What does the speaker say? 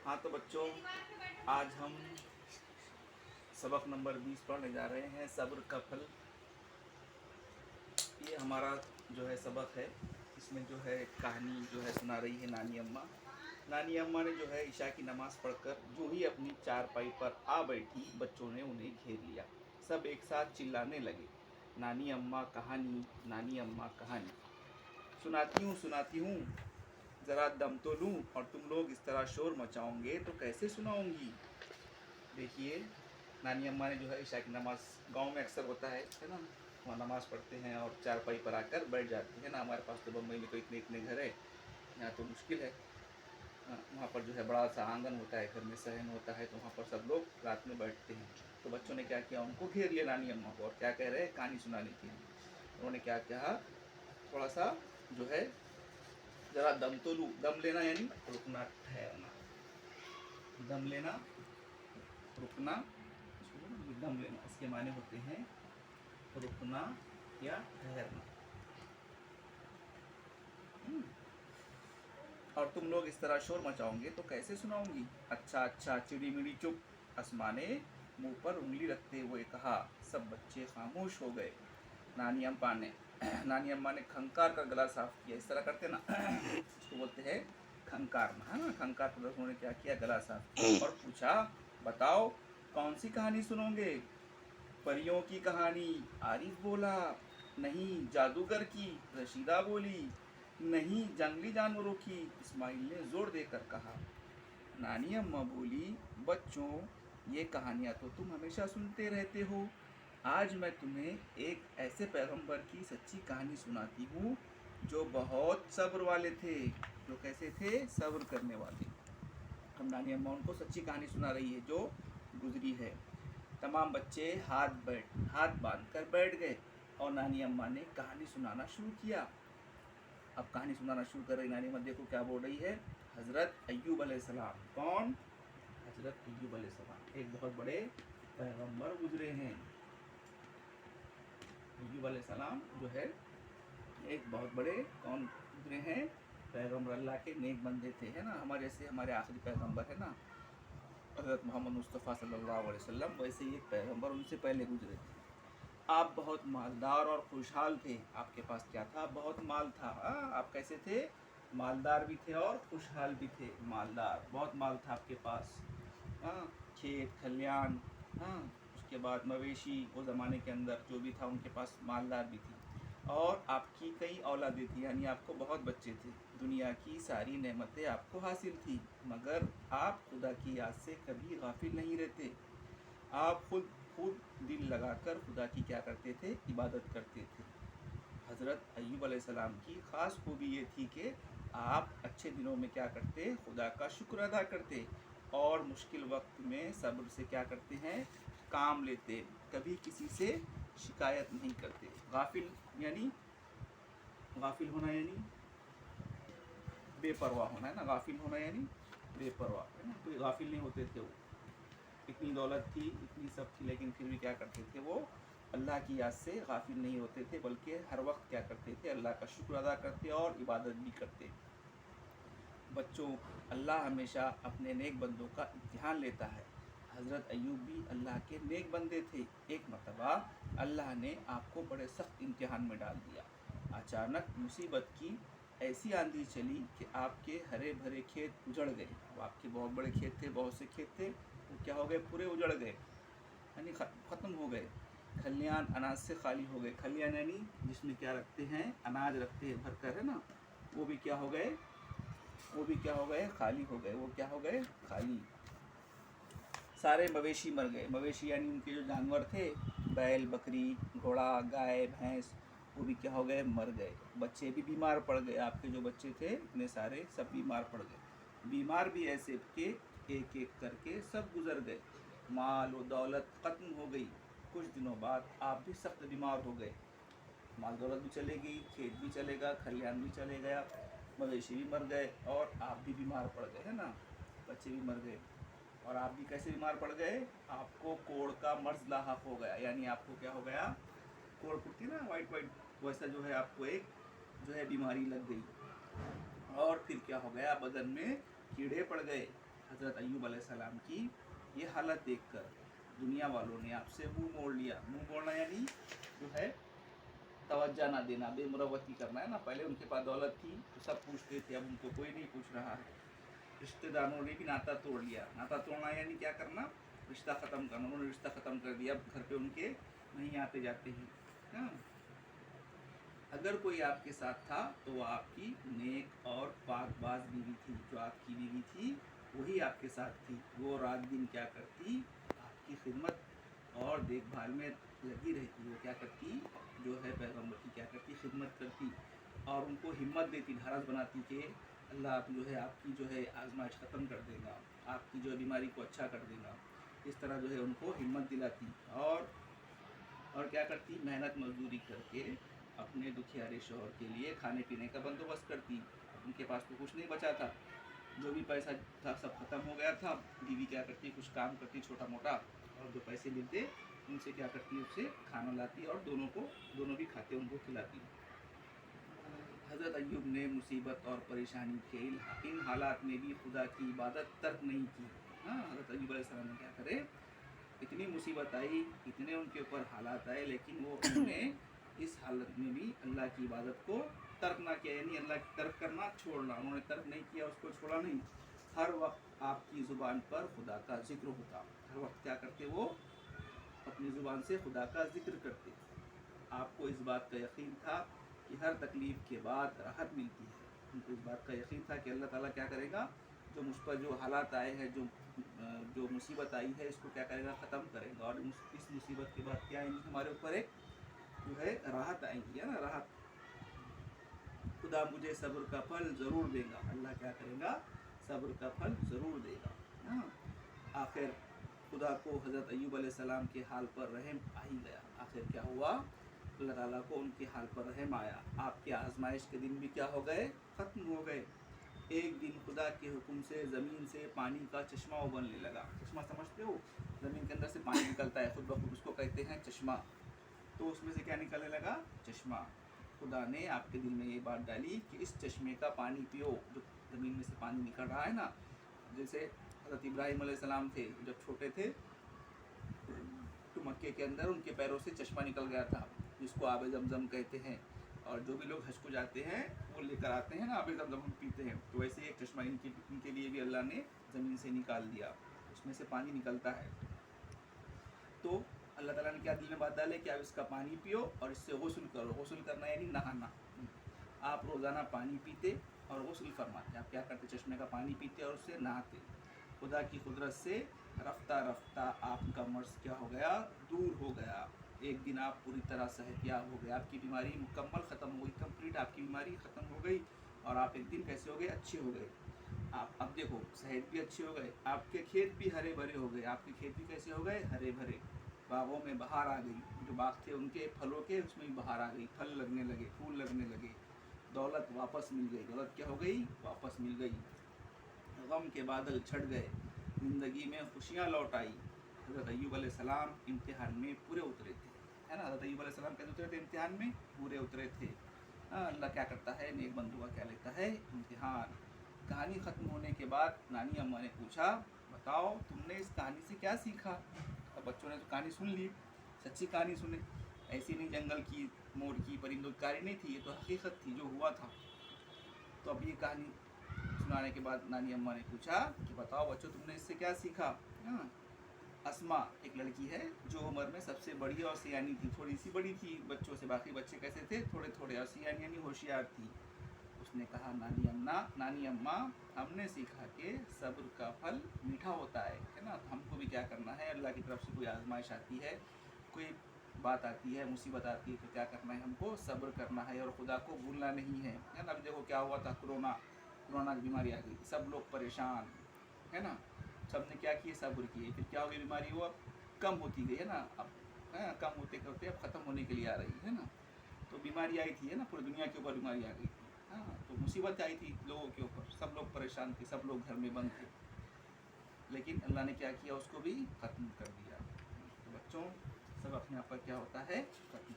हाँ तो बच्चों, आज हम सबक नंबर 20 पढ़ने जा रहे हैं, सब्र का फल। ये हमारा जो है सबक है, इसमें जो है कहानी जो है सुना रही है नानी अम्मा। नानी अम्मा ने जो है ईशा की नमाज़ पढ़कर जो ही अपनी चारपाई पर आ बैठी, बच्चों ने उन्हें घेर लिया। सब एक साथ चिल्लाने लगे, नानी अम्मा कहानी, नानी अम्मा कहानी। सुनाती हूँ, ज़रा दम तो लूँ, और तुम लोग इस तरह शोर मचाओगे तो कैसे सुनाऊंगी। देखिए, नानी अम्मा ने जो है ईशा की नमाज़, गांव में अक्सर होता है ना, वहाँ नमाज़ पढ़ते हैं और चारपाई पर आकर बैठ जाते हैं ना। हमारे पास तो बम्बई में तो इतने इतने घर है, यहाँ तो मुश्किल है। वहाँ पर जो है बड़ा सा आंगन होता है, घर में सहन होता है, तो वहाँ पर सब लोग रात में बैठते हैं। तो बच्चों ने क्या किया, उनको घेर लिया नानी अम्मा को, और क्या कह रहे हैं, कहानी सुनाने के लिए। उन्होंने क्या कहा, थोड़ा सा जो है ज़रा दम तो लूँ। दम लेना यानी रुकना, ठहरना। दम लेना, रुकना। दम लेना इसके माने होते हैं रुकना या ठहरना। और तुम लोग इस तरह शोर मचाओगे तो कैसे सुनाऊंगी। अच्छा अच्छा, चिड़ी मिड़ी चुप, अस्मा ने मुंह पर उंगली रखते हुए कहा। सब बच्चे खामोश हो गए। नानी अम्मा ने खंकार कर गला साफ किया। इस तरह करते ना इसको बोलते हैं खंकारना, है ना। खंकार कर उन्होंने क्या किया, गला साफ किया और पूछा, बताओ कौन सी कहानी सुनोगे। परियों की कहानी, आरिफ बोला। नहीं जादूगर की, रशीदा बोली। नहीं जंगली जानवरों की, इस्माइल ने जोर देकर कहा। नानी अम्मा बोली, बच्चों ये कहानियाँ तो तुम हमेशा सुनते रहते हो, आज मैं तुम्हें एक ऐसे पैगंबर की सच्ची कहानी सुनाती हूँ जो बहुत सब्र वाले थे। जो कैसे थे, सब्र करने वाले। हम नानी अम्मा उनको सच्ची कहानी सुना रही है जो गुजरी है। तमाम बच्चे हाथ बांध कर बैठ गए और नानी अम्मा ने कहानी सुनाना शुरू किया। अब कहानी सुनाना शुरू कर रही नानी अम्मा, देखो क्या बोल रही है। हज़रत अय्यूब अलैहिस्सलाम। कौन? हज़रत अय्यूब अलैहिस्सलाम एक बहुत बड़े पैगंबर गुजरे हैं। अय्यूब अलैहिस्सलाम जो है एक बहुत बड़े कौन गुजरे हैं, पैगंबर, अल्लाह के नेक बंदे थे, है ना। हमारे जैसे हमारे आखिरी पैगंबर है ना हज़रत मोहम्मद मुस्तफ़ा सल्लल्लाहु अलैहि वसल्लम, वैसे ही एक पैगंबर उनसे पहले गुजरे थे। आप बहुत मालदार और खुशहाल थे। आपके पास क्या था, बहुत माल था। आप कैसे थे, मालदार भी थे और खुशहाल भी थे। मालदार, बहुत माल था आपके पास। खेत खलियान, उसके बाद मवेशी, वो ज़माने के अंदर जो भी था उनके पास मालदार भी थी। और आपकी कई औलादें थी, यानी आपको बहुत बच्चे थे। दुनिया की सारी नेमतें आपको हासिल थी, मगर आप खुदा की याद से कभी गाफिल नहीं रहते। आप खुद दिल लगाकर खुदा की क्या करते थे, इबादत करते थे। हज़रत अय्यूब अलैहिस्सलाम की ख़ास खूबी ये थी कि आप अच्छे दिनों में क्या करते, खुदा का शुक्र अदा करते, और मुश्किल वक्त में सब्र से क्या करते हैं, काम लेते, कभी किसी से शिकायत नहीं करते। गाफिल यानी, गाफिल होना यानी बेपरवाह होना, है ना। गाफिल होना यानी बेपरवाह, है ना। कोई गाफिल नहीं होते थे वो। इतनी दौलत थी, इतनी सब थी, लेकिन फिर भी क्या करते थे, वो अल्लाह की याद से गाफिल नहीं होते थे, बल्कि हर वक्त क्या करते थे, अल्लाह का शुक्र अदा करते और इबादत भी करते। बच्चों, अल्लाह हमेशा अपने नेक बंदों का इम्तिहान लेता है। हज़रत अय्यूब भी अल्लाह के नेक बंदे थे। एक मरतबा अल्लाह ने आपको बड़े सख्त इम्तिहान में डाल दिया। अचानक मुसीबत की ऐसी आंधी चली कि आपके हरे भरे खेत उजड़ गए। अब आपके बहुत बड़े खेत थे, बहुत से खेत थे, वो क्या हो गए, पूरे उजड़ गए, यानी ख़त्म हो गए। खलियान अनाज से खाली हो गए। खलियान यानी जिसमें क्या रखते हैं, अनाज रखते हैं भर कर, है ना, वो भी क्या हो गए, वो भी क्या हो गए, खाली हो गए। वो क्या हो गए, खाली। सारे मवेशी मर गए। मवेशी यानी उनके जो जानवर थे, बैल बकरी घोड़ा गाय भैंस, वो भी क्या हो गए, मर गए। बच्चे भी बीमार पड़ गए। आपके जो बच्चे थे इतने सारे, सब बीमार पड़ गए। बीमार भी ऐसे के एक एक करके सब गुजर गए। माल व दौलत ख़त्म हो गई। कुछ दिनों बाद आप भी सख्त बीमार हो गए। माल दौलत भी चले गई, खेत भी चलेगा, खलियान भी चले गया, मवेशी भी मर गए, और आप भी बीमार पड़ गए, है ना। बच्चे भी मर गए, और आप भी कैसे बीमार पड़ गए, आपको कोढ़ का मर्ज लाहक हो गया, यानी आपको क्या हो गया, कोढ़ फुटती ना वाइट वाइट, वैसा जो है आपको एक जो है बीमारी लग गई। और फिर क्या हो गया, बदन में कीड़े पड़ गए। हज़रत अय्यूब अलैहिस्सलाम की ये हालत देखकर दुनिया वालों ने आपसे मुंह मोड़ लिया। मुंह मोड़ना यानी जो है तवज्जो ना देना, बेमुरवती करना, है ना। पहले उनके पास दौलत थी तो सब पूछते थे, अब उनको कोई नहीं पूछ रहा है। रिश्तेदारों ने भी नाता तोड़ लिया। नाता तोड़ना यानी क्या करना, रिश्ता ख़त्म करना। उन्होंने रिश्ता ख़त्म कर दिया, अब घर पे उनके नहीं आते जाते हैं। हाँ, अगर कोई आपके साथ था तो वो आपकी नेक और पाकबाज बीवी थी। जो आपकी बीवी थी वही आपके साथ थी। वो रात दिन क्या करती, आपकी खिदमत और देखभाल में लगी रहती। वो क्या करती, जो है पैगम्बर की क्या करती, खिदमत करती और उनको हिम्मत देती, ढारस बनाती कि अल्लाह आप जो है आपकी जो है आजमाइश ख़त्म कर देगा, आपकी जो बीमारी को अच्छा कर देगा। इस तरह जो है उनको हिम्मत दिलाती और क्या करती, मेहनत मजदूरी करके अपने दुखियारे शौहर के लिए खाने पीने का बंदोबस्त करती। उनके पास तो कुछ नहीं बचा था, जो भी पैसा था सब ख़त्म हो गया था। बीवी क्या करती, कुछ काम करती छोटा मोटा और जो पैसे मिलते उनसे क्या करती, उससे खाना लाती और दोनों भी खाते, उनको खिलाती। हज़रत अय्यूब ने मुसीबत और परेशानी के इन हालात में भी खुदा की इबादत तर्क नहीं की। हाँ, हज़रत अय्यूब अलैहिस्सलाम ने क्या करे, इतनी मुसीबत आई, इतने उनके ऊपर हालात आए, लेकिन वो उन्होंने इस हालत में भी अल्लाह की इबादत को तर्क ना किया, यानी अल्लाह की तर्क करना छोड़ना। उन्होंने तर्क नहीं किया, उसको छोड़ा नहीं। हर वक्त आपकी ज़ुबान पर खुदा का जिक्र होता। हर वक्त क्या करते, वो अपनी ज़ुबान से खुदा का जिक्र करते। आपको इस बात का यकीन था कि हर तकलीफ़ के बाद राहत मिलती है। उनको इस बात का यकीन था कि अल्लाह ताला क्या करेगा, जो मुझ पर जो हालात आए हैं, जो मुसीबत आई है, इसको क्या करेगा, ख़त्म करेगा। और इस मुसीबत के बाद क्या आएंगी, हमारे ऊपर एक जो है राहत आएंगी, है ना, राहत। खुदा मुझे सब्र का फल ज़रूर देगा। अल्लाह क्या करेगा, सब्र का फल ज़रूर देगा। हाँ, आखिर खुदा को हज़रत अय्यूब अलैहिस्सलाम के हाल पर रहम आ ही गया। आखिर क्या हुआ, अल्लाह ताला को उनके हाल पर रहम आया। आपके आजमाइश के दिन भी क्या हो गए, ख़त्म हो गए। एक दिन खुदा के हुक्म से ज़मीन से पानी का चश्मा उबलने लगा। चश्मा समझते हो, ज़मीन के अंदर से पानी निकलता है खुद ब खुद, उसको कहते हैं चश्मा। तो उसमें से क्या निकलने लगा, चश्मा। खुदा ने आपके दिल में ये बात डाली कि इस चश्मे का पानी पियो। जो ज़मीन में से पानी निकल रहा है ना, जैसे हज़रत इब्राहीम अलैहिस्सलाम थे, जब छोटे थे तो मक्के के अंदर उनके पैरों से चश्मा निकल गया था, जिसको आब ज़मज़म कहते हैं। और जो भी लोग हज को जाते हैं वो लेकर आते हैं ना, आब ज़मज़म हम पीते हैं। तो वैसे एक चश्मा इनके लिए भी अल्लाह ने ज़मीन से निकाल दिया, उसमें से पानी निकलता है। तो अल्लाह ताला ने क्या दिल में बात डाले कि आप इसका पानी पियो और इससे गुस्ल करो। गुस्ल करना यानी नहाना। आप रोज़ाना पानी पीते और गुस्ल फरमाते। आप क्या करते, चश्मे का पानी पीते और उससे नहाते। खुदा की कुदरत से रफ्ता रफ्ता आपका मर्ज़ क्या हो गया, दूर हो गया। एक दिन आप पूरी तरह सेहतयाब हो गए, आपकी बीमारी मुकम्मल ख़त्म हो गई, कंप्लीट आपकी बीमारी ख़त्म हो गई और आप एक दिन कैसे हो गए, अच्छे हो गए। आप अब देखो, सेहत भी अच्छी हो गए, आपके खेत भी हरे भरे हो गए। आपके खेत भी कैसे हो गए, हरे भरे। बागों में बहार आ गई, जो बाग थे उनके फलों के, उसमें भी बहार आ गई, फल लगने लगे, फूल लगने लगे। दौलत वापस मिल गई। दौलत क्या हो गई, वापस मिल गई। गम के बादल छट गए, ज़िंदगी में खुशियाँ लौट आई। हज़रत अय्यूब अलैहिस्सलाम इम्तिहान में पूरे उतरे थे, है ना। हज़रत अय्यूब अलैहिस्सलाम कैसे उतरे थे, इम्तिहान में पूरे उतरे थे। अल्लाह क्या करता है, नेक बंदू का क्या लेता है, इम्तिहान। कहानी ख़त्म होने के बाद नानी अम्मा ने पूछा, बताओ तुमने इस कहानी से क्या सीखा। अब बच्चों ने तो कहानी सुन ली, सच्ची कहानी सुने, ऐसी नहीं जंगल की, मोर की, परिंदों की कहानी नहीं थी, ये तो हकीकत थी, जो हुआ था। तो अब ये कहानी सुनाने के बाद नानी अम्मा ने पूछा कि बताओ बच्चों तुमने इससे क्या सीखा। हाँ, अस्मा एक लड़की है जो उम्र में सबसे बड़ी और सियानी थी, थोड़ी सी बड़ी थी बच्चों से। बाकी बच्चे कैसे थे, थोड़े थोड़े, और सियानी यानी होशियार थी। उसने कहा, नानी अम्मा हमने सीखा कि सब्र का फल मीठा होता है ना। तो हमको भी क्या करना है, अल्लाह की तरफ से कोई आजमाइश आती है, कोई बात आती है, मुसीबत आती है, तो क्या करना है, हमको सब्र करना है और खुदा को भूलना नहीं है ना। अभी देखो क्या हुआ था, कोरोना की बीमारी आ गई, सब लोग परेशान, है ना। सब ने क्या किए, सब्र किए। फिर क्या हो गई, बीमारी वो अब कम होती गई, है ना। अब है कम होते करते अब ख़त्म होने के लिए आ रही है ना। तो बीमारी आई थी, है ना, पूरी दुनिया के ऊपर बीमारी आ गई थी। हाँ, तो मुसीबत आई थी लोगों के ऊपर, सब लोग परेशान थे, सब लोग घर में बंद थे। लेकिन अल्लाह ने क्या किया, उसको भी ख़त्म कर दिया। तो बच्चों, सब अपने आप पर क्या होता है, ख़त्म